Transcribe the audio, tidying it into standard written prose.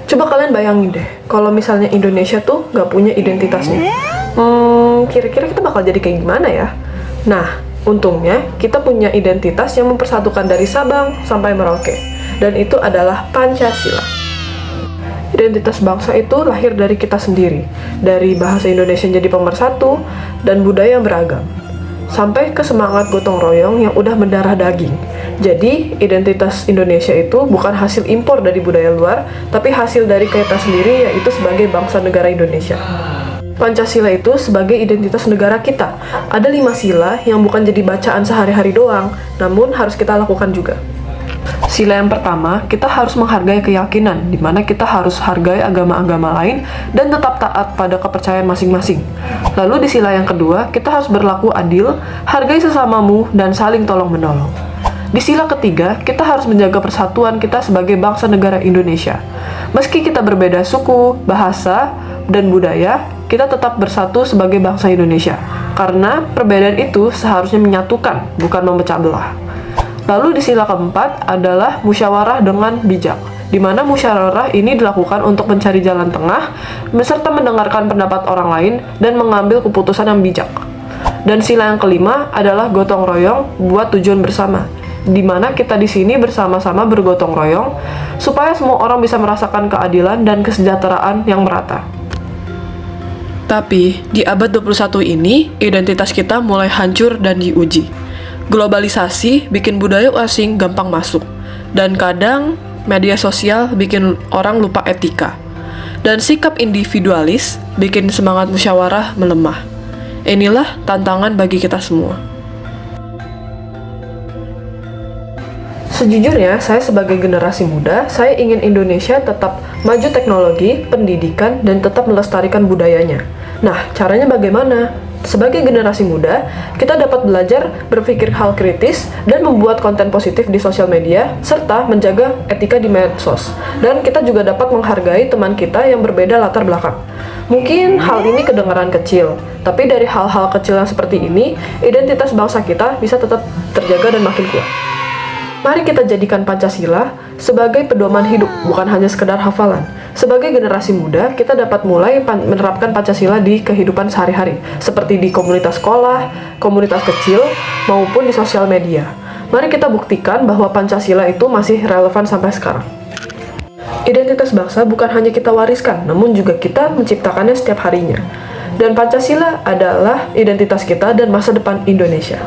Coba kalian bayangin deh, kalau misalnya Indonesia tuh nggak punya identitasnya. Kira-kira kita bakal jadi kayak gimana ya? Nah, untungnya kita punya identitas yang mempersatukan dari Sabang sampai Merauke. Dan itu adalah Pancasila. Identitas bangsa itu lahir dari kita sendiri, dari bahasa Indonesia yang jadi pemersatu, dan budaya yang beragam. Sampai ke semangat gotong royong yang udah mendarah daging. Jadi, identitas Indonesia itu bukan hasil impor dari budaya luar, tapi hasil dari kita sendiri, yaitu sebagai bangsa negara Indonesia. Pancasila itu sebagai identitas negara kita. Ada 5 sila yang bukan jadi bacaan sehari-hari doang, namun harus kita lakukan juga. Sila yang pertama, kita harus menghargai keyakinan, di mana kita harus hargai agama-agama lain dan tetap taat pada kepercayaan masing-masing. Lalu di sila yang kedua, kita harus berlaku adil, hargai sesamamu, dan saling tolong-menolong. Di sila ketiga, kita harus menjaga persatuan kita sebagai bangsa negara Indonesia. Meski kita berbeda suku, bahasa, dan budaya, kita tetap bersatu sebagai bangsa Indonesia. Karena perbedaan itu seharusnya menyatukan, bukan memecah belah. Lalu di sila keempat adalah musyawarah dengan bijak, di mana musyawarah ini dilakukan untuk mencari jalan tengah, beserta mendengarkan pendapat orang lain dan mengambil keputusan yang bijak. Dan sila yang kelima adalah gotong royong buat tujuan bersama, di mana kita di sini bersama-sama bergotong royong supaya semua orang bisa merasakan keadilan dan kesejahteraan yang merata. Tapi di abad 21 ini, identitas kita mulai hancur dan diuji. Globalisasi bikin budaya asing gampang masuk, dan kadang media sosial bikin orang lupa etika. Dan sikap individualis bikin semangat musyawarah melemah. Inilah tantangan bagi kita semua. Sejujurnya, saya sebagai generasi muda, saya ingin Indonesia tetap maju teknologi, pendidikan, dan tetap melestarikan budayanya. Nah, caranya bagaimana? Sebagai generasi muda, kita dapat belajar berpikir hal kritis dan membuat konten positif di sosial media, serta menjaga etika di medsos. Dan kita juga dapat menghargai teman kita yang berbeda latar belakang. Mungkin hal ini kedengaran kecil, tapi dari hal-hal kecil yang seperti ini, identitas bangsa kita bisa tetap terjaga dan makin kuat. Mari kita jadikan Pancasila sebagai pedoman hidup, bukan hanya sekedar hafalan. Sebagai generasi muda, kita dapat mulai menerapkan Pancasila di kehidupan sehari-hari, seperti di komunitas sekolah, komunitas kecil, maupun di sosial media. Mari kita buktikan bahwa Pancasila itu masih relevan sampai sekarang. Identitas bangsa bukan hanya kita wariskan, namun juga kita menciptakannya setiap harinya. Dan Pancasila adalah identitas kita dan masa depan Indonesia.